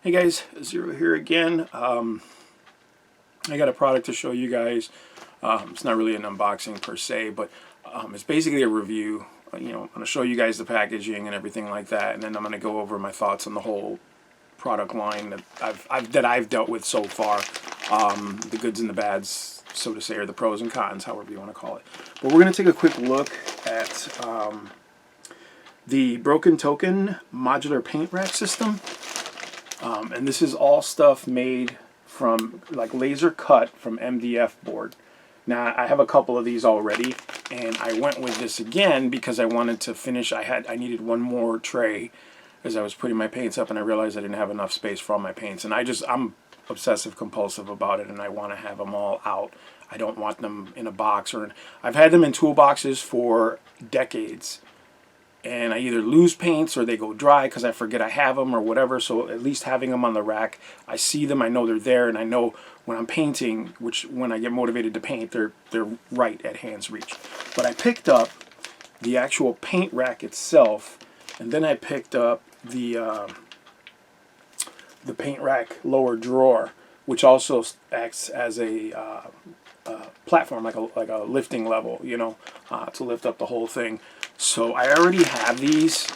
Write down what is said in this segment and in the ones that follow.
Hey guys, Zero here again. I got a product to show you guys. It's not really an unboxing per se, but it's basically a review. I'm going to show you guys the packaging and everything like that, and then I'm going to go over my thoughts on the whole product line that I've dealt with so far. The goods and the bads, so to say, or the pros and cons, however you want to call it. But we're going to take a quick look at the Broken Token Modular Paint Rack System. And this is all stuff made from, like, laser cut from MDF board. Now, I have a couple of these already, and I went with this again because I wanted to finish. I needed one more tray as I was putting my paints up, and I realized I didn't have enough space for all my paints. And I'm obsessive compulsive about it, and I want to have them all out. I don't want them in a box, I've had them in toolboxes for decades. And I either lose paints or they go dry because I forget I have them or whatever. So at least having them on the rack, I see them, I know they're there, and I know when I'm painting, when I get motivated to paint, they're right at hand's reach. But I picked up the actual paint rack itself, and then I picked up the paint rack lower drawer, which also acts as a platform, like a lifting level, to lift up the whole thing. So I already have these,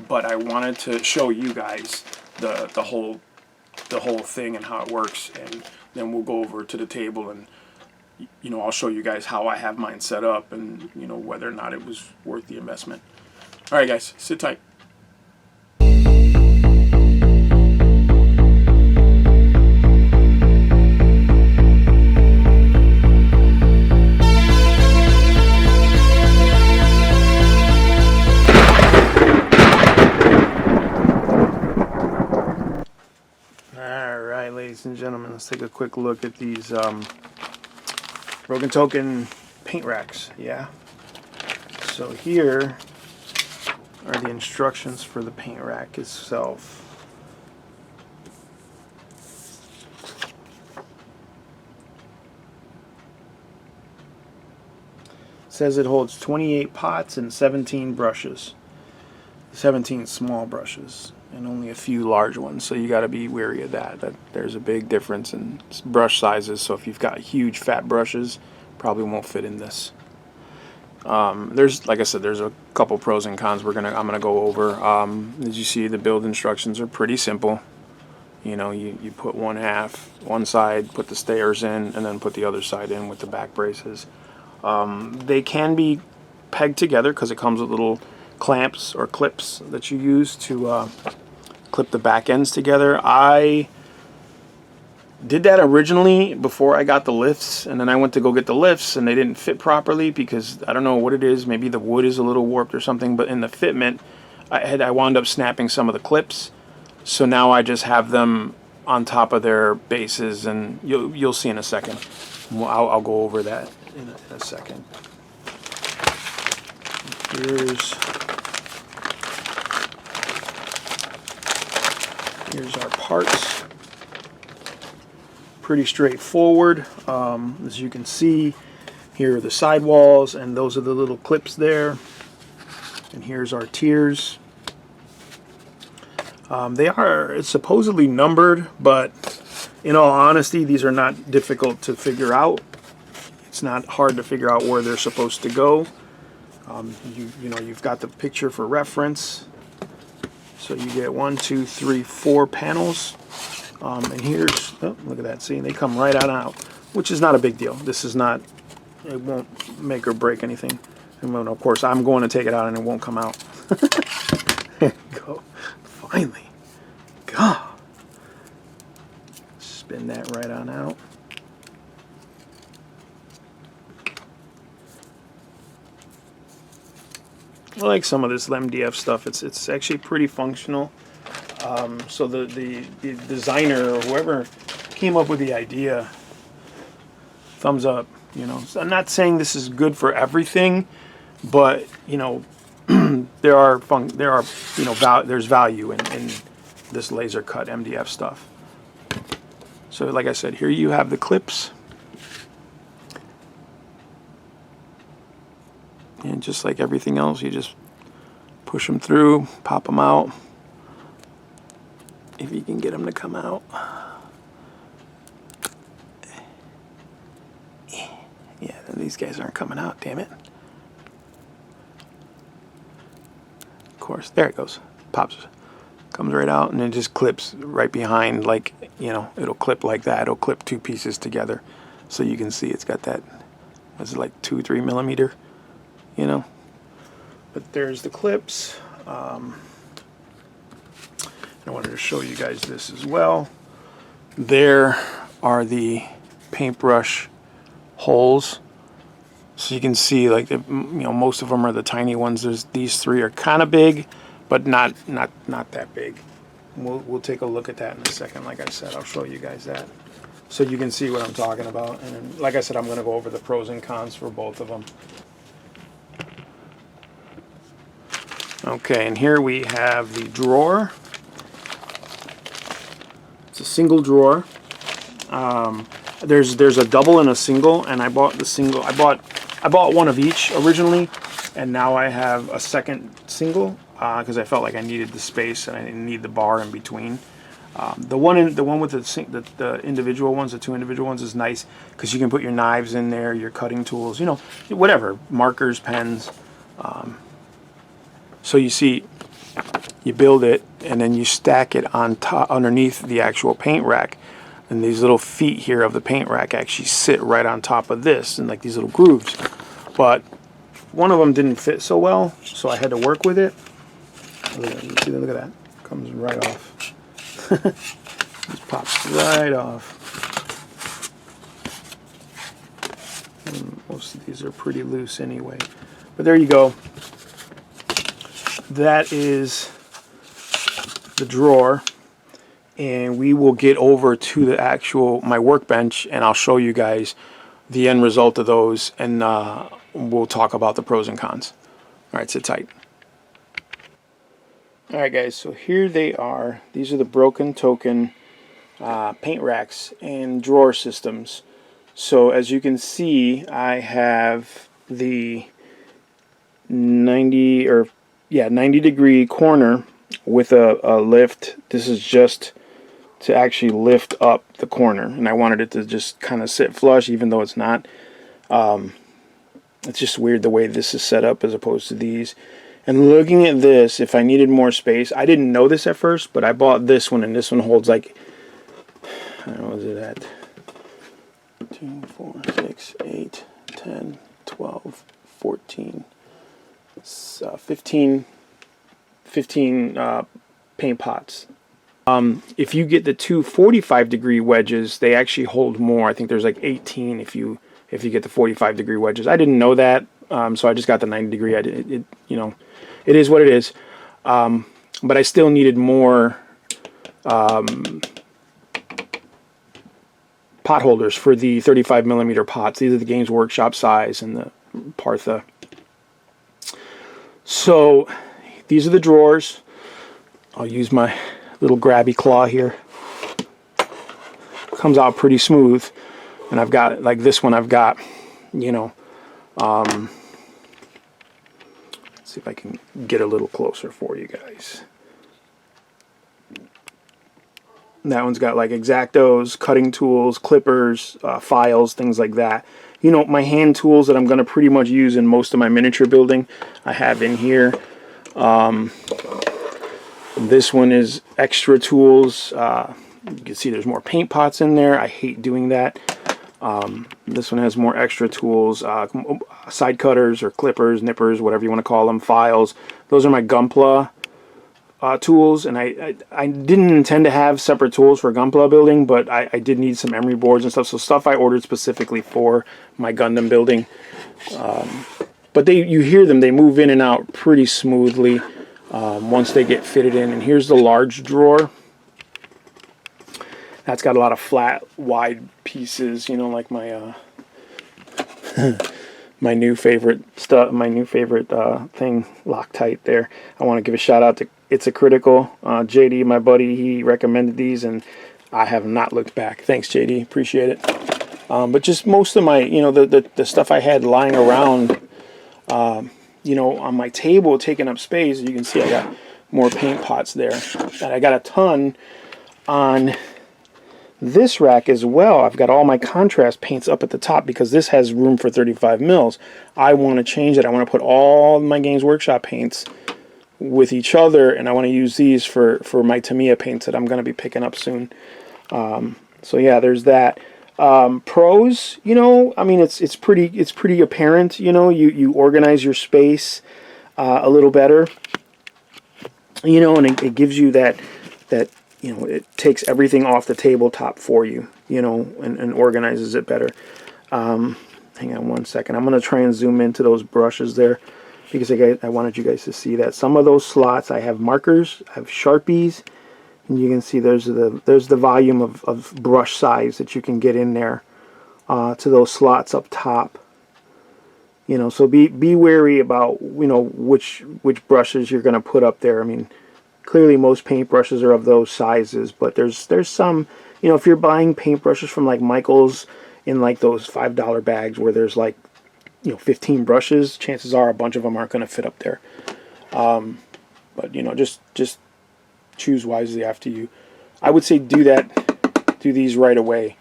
but I wanted to show you guys the whole thing and how it works, and then we'll go over to the table and I'll show you guys how I have mine set up and whether or not it was worth the investment. All right, guys, sit tight. Ladies and gentlemen, let's take a quick look at these Broken Token paint racks. Yeah. So here are the instructions for the paint rack itself. It says it holds 28 pots and 17 brushes. 17 small brushes and only a few large ones, so you got to be wary of that there's a big difference in brush sizes. So if you've got huge fat brushes, probably won't fit in this. There's, like I said, there's a couple pros and cons I'm gonna go over. As you see, the build instructions are pretty simple. You put one side, put the stayers in, and then put the other side in with the back braces. They can be pegged together because it comes with little clamps or clips that you use to clip the back ends together. I did that originally before I got the lifts, and then I went to go get the lifts and they didn't fit properly because I don't know what it is. Maybe the wood is a little warped or something, but in the fitment I wound up snapping some of the clips, so now I just have them on top of their bases, and you'll see in a second. I'll go over that in a second. Here's our parts. Pretty straightforward. As you can see, here are the sidewalls, and those are the little clips there. And here's our tiers. They are supposedly numbered, but in all honesty, these are not difficult to figure out. It's not hard to figure out where they're supposed to go. You've got the picture for reference. So you get 1, 2, 3, 4 panels. And here's, oh, look at that. See, they come right out, which is not a big deal. This is not, it won't make or break anything. And of course, I'm going to take it out and it won't come out. There you go. Finally. God. Spin that right on out. I like some of this MDF stuff. It's actually pretty functional. So the designer or whoever came up with the idea, thumbs up. So I'm not saying this is good for everything, but there's value in this laser cut MDF stuff. So like I said, here you have the clips. And just like everything else, you just push them through, pop them out, if you can get them to come out. Yeah, these guys aren't coming out, damn it. Of course, there it goes. Pops, comes right out, and it just clips right behind, like, you know, it'll clip like that. It'll clip two pieces together. So you can see it's got that, what's it, like 2-3 millimeter, you know. But there's the clips. I wanted to show you guys this as well. There are the paintbrush holes. So you can see, like, you know, most of them are the tiny ones. There's these three are kind of big, but not that big. We'll take a look at that in a second. Like I said, I'll show you guys that, so you can see what I'm talking about. And then, like I said, I'm going to go over the pros and cons for both of them. Okay, and here we have the drawer. It's a single drawer. There's a double and a single, and I bought the single. I bought one of each originally, and now I have a second single because I felt like I needed the space and I didn't need the bar in between. The one with the individual ones, the two individual ones, is nice because you can put your knives in there, your cutting tools, you know, whatever, markers, pens. So you see, you build it and then you stack it on top underneath the actual paint rack, and these little feet here of the paint rack actually sit right on top of this, and like these little grooves. But one of them didn't fit so well, so I had to work with it. Look at that, comes right off. Just pops right off. And most of these are pretty loose anyway. But there you go. That is the drawer, and we will get over to the actual my workbench, and I'll show you guys the end result of those, and we'll talk about the pros and cons. All right, sit tight. All right, guys, so here they are. These are the Broken Token paint racks and drawer systems. So as you can see, I have the 90 degree corner with a lift. This is just to actually lift up the corner, and I wanted it to just kind of sit flush, even though it's not. It's just weird the way this is set up as opposed to these. And looking at this, if I needed more space, I didn't know this at first, but I bought this one, and this one holds like, I don't know, is it at 2, 4, 6, 8, 10, 12, 14, 15 paint pots. If you get the two 45 degree wedges, they actually hold more. I think there's like 18 if you get the 45 degree wedges. I didn't know that, so I just got the 90 degree. You know, it is what it is. But I still needed more pot holders for the 35 millimeter pots. These are the Games Workshop size and the Partha. So these are the drawers. I'll use my little grabby claw here. Comes out pretty smooth. And I've got, like this one, I've got, you know, let's see if I can get a little closer for you guys. That one's got like X-Actos, cutting tools, clippers, files, things like that. You know, my hand tools that I'm going to pretty much use in most of my miniature building, I have in here. This one is extra tools. You can see there's more paint pots in there. I hate doing that. This one has more extra tools, side cutters or clippers, nippers, whatever you want to call them, files. Those are my Gunpla tools, and I didn't intend to have separate tools for Gunpla building, but I did need some emery boards and stuff, so stuff I ordered specifically for my Gundam building. But you hear them, they move in and out pretty smoothly once they get fitted in. And here's the large drawer. That's got a lot of flat, wide pieces, you know, like my my new favorite stuff, my new favorite thing, Loctite there. I want to give a shout out to It's a Critical. JD, my buddy, he recommended these, and I have not looked back. Thanks, JD, appreciate it. But just most of my, you know, the stuff I had lying around, you know, on my table taking up space. You can see I got more paint pots there, and I got a ton On this rack as well, I've got all my contrast paints up at the top because this has room for 35 mils. I want to change it. I want to put all my Games Workshop paints with each other, and I want to use these for my Tamiya paints that I'm going to be picking up soon. So yeah, there's that. Pros, you know, I mean, it's pretty apparent. You know, you organize your space a little better. You know, and it gives you that you know, it takes everything off the tabletop for you. You know, and organizes it better. Hang on one second. I'm going to try and zoom into those brushes there because I wanted you guys to see that. Some of those slots I have markers, I have Sharpies, and you can see there's the volume of brush size that you can get in there to those slots up top. You know, so be wary about, you know, which brushes you're going to put up there. I mean, clearly most paintbrushes are of those sizes, but there's some, you know, if you're buying paintbrushes from like Michael's in like those $5 bags where there's like, you know, 15 brushes, chances are a bunch of them aren't going to fit up there. But you know, just choose wisely after you. I would say do these right away,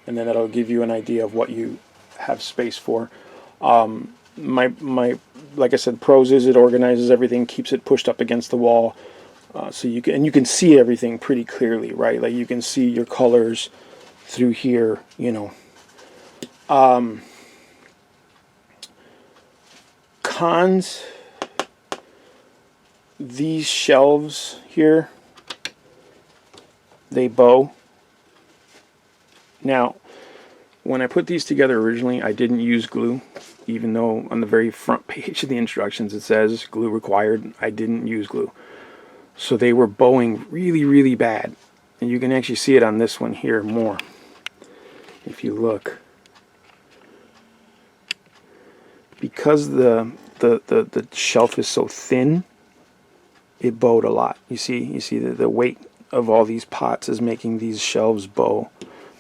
and then that'll give you an idea of what you have space for. My like I said, pros is it organizes everything, keeps it pushed up against the wall, so you can see everything pretty clearly, right? Like you can see your colors through here, you know. Cons, these shelves here, they bow. Now, when I put these together originally, I didn't use glue, even though on the very front page of the instructions it says glue required. I didn't use glue. So they were bowing really, really bad. And you can actually see it on this one here more. If you look. Because the shelf is so thin, it bowed a lot. You see the weight of all these pots is making these shelves bow.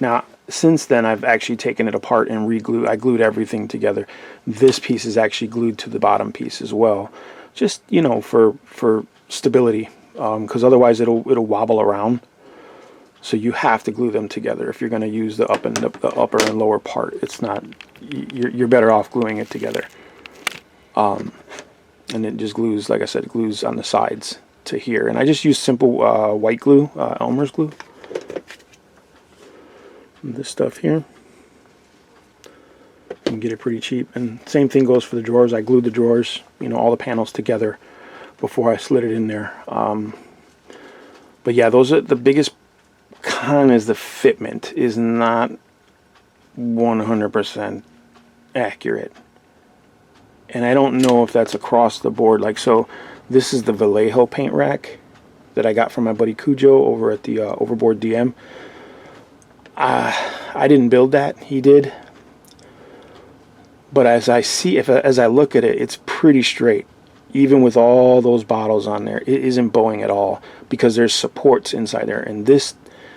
Now, since then, I've actually taken it apart and re-glued. I glued everything together. This piece is actually glued to the bottom piece as well, just, you know, for stability, because otherwise it'll wobble around. So you have to glue them together if you're going to use the upper and lower part. It's not, you're better off gluing it together. And it just glues, like I said, glues on the sides to here. And I just use simple white glue, Elmer's glue. And this stuff here, you can get it pretty cheap. And same thing goes for the drawers. I glued the drawers, you know, all the panels together before I slid it in there. But yeah, those are the biggest con is the fitment is not 100% accurate. And I don't know if that's across the board. Like, so this is the Vallejo paint rack that I got from my buddy Cujo over at the Overboard DM. I didn't build that, he did. But as I see, as I look at it, it's pretty straight. Even with all those bottles on there, it isn't bowing at all because there's supports inside there. And this,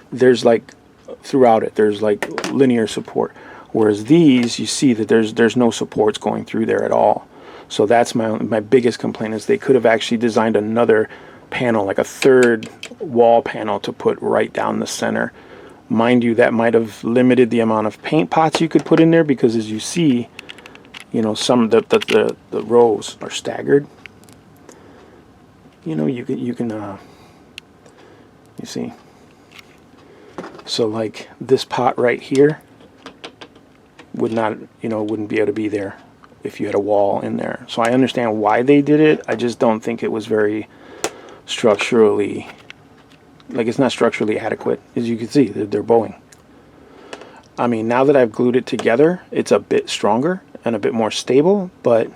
there's like, throughout it, there's like linear support. Whereas these, you see that there's no supports going through there at all. So that's my biggest complaint is they could have actually designed another panel, like a third wall panel to put right down the center. Mind you, that might have limited the amount of paint pots you could put in there because as you see, you know, some of the rows are staggered. You know, you see. So like this pot right here would not, you know, wouldn't be able to be there if you had a wall in there. So I understand why they did it. I just don't think it was very structurally, like it's not structurally adequate. As you can see, they're bowing. I mean, now that I've glued it together, it's a bit stronger and a bit more stable, but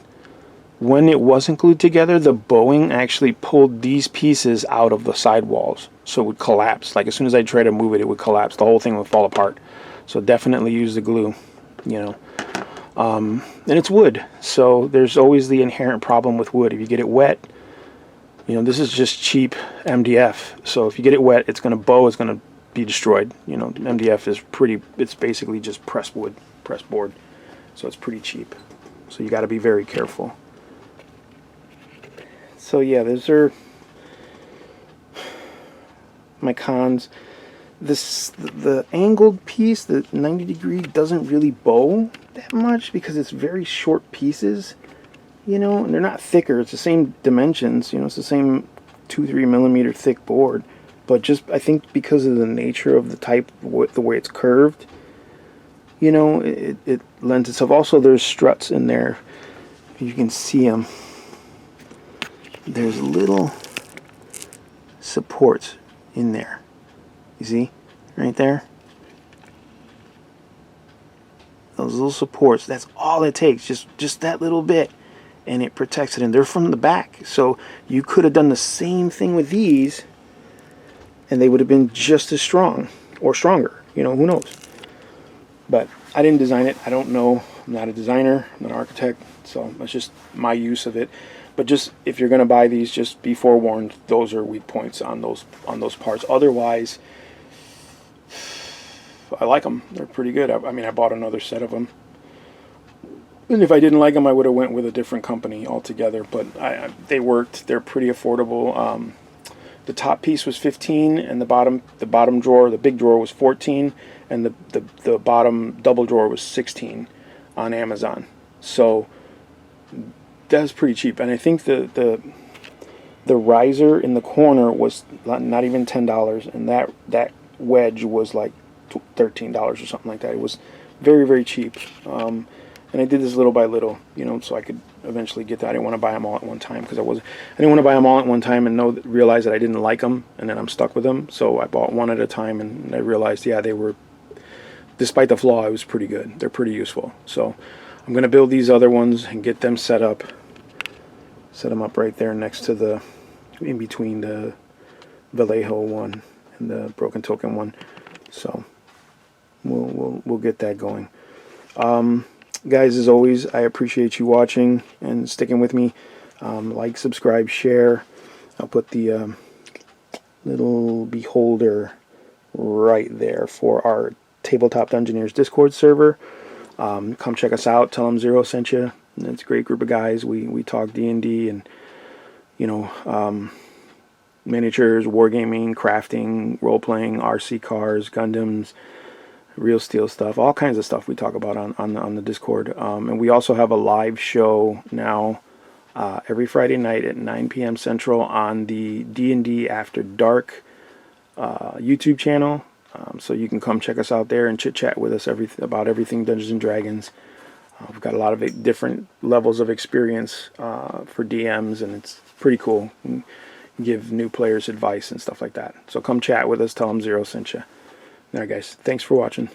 when it wasn't glued together, the bowing actually pulled these pieces out of the sidewalls. So it would collapse. Like as soon as I try to move it, it would collapse. The whole thing would fall apart. So definitely use the glue, you know. And it's wood. So there's always the inherent problem with wood. If you get it wet, you know, this is just cheap MDF. So if you get it wet, it's going to bow, it's going to be destroyed. You know, MDF is pretty, it's basically just pressed wood, pressed board. So it's pretty cheap. So you got to be very careful. So yeah, those are my cons. the angled piece, the 90 degree, doesn't really bow that much because it's very short pieces, you know, and they're not thicker. It's the same dimensions, you know, it's the same 2-3 millimeter thick board, but just I think because of the nature of the type, the way it's curved, you know, it lends itself. Also, there's struts in there. You can see them. There's little supports in there. You see? Right there? Those little supports. That's all it takes. Just that little bit. And it protects it. And they're from the back. So you could have done the same thing with these, and they would have been just as strong. Or stronger. You know, who knows? But I didn't design it. I don't know. I'm not a designer. I'm not an architect. So that's just my use of it. But just, if you're going to buy these, just be forewarned. Those are weak points on those parts. Otherwise, I like them. They're pretty good. I mean, I bought another set of them. And if I didn't like them, I would have went with a different company altogether. But they worked. They're pretty affordable. The top piece was $15, and the bottom drawer, the big drawer, was $14, and the bottom double drawer was $16 on Amazon. So that's pretty cheap. And I think the riser in the corner was not even $10, and that wedge was like $13 or something like that. It was very, very cheap. And I did this little by little, you know, so I could eventually get that. I didn't want to buy them all at one time because I didn't want to buy them all at one time and realize that I didn't like them, and then I'm stuck with them. So I bought one at a time, and I realized, yeah, they were, despite the flaw, it was pretty good. They're pretty useful. So I'm going to build these other ones and get them set up. Set them up right there next to in between the Vallejo one and the Broken Token one. So we'll get that going. Guys, as always, I appreciate you watching and sticking with me. Like, subscribe, share. I'll put the little beholder right there for our Tabletop Dungeoneers Discord server. Come check us out. Tell them Zero sent you. It's a great group of guys. We talk D&D and, you know, miniatures, wargaming, crafting, role-playing, RC cars, Gundams, real steel stuff, all kinds of stuff we talk about on the Discord. And we also have a live show now every Friday night at 9 p.m. Central on the D&D After Dark YouTube channel. So you can come check us out there and chit-chat with us about everything Dungeons & Dragons. We've got a lot of different levels of experience for DMs, and it's pretty cool. And give new players advice and stuff like that. So come chat with us. Tell them Zero sent you. All right, guys. Thanks for watching.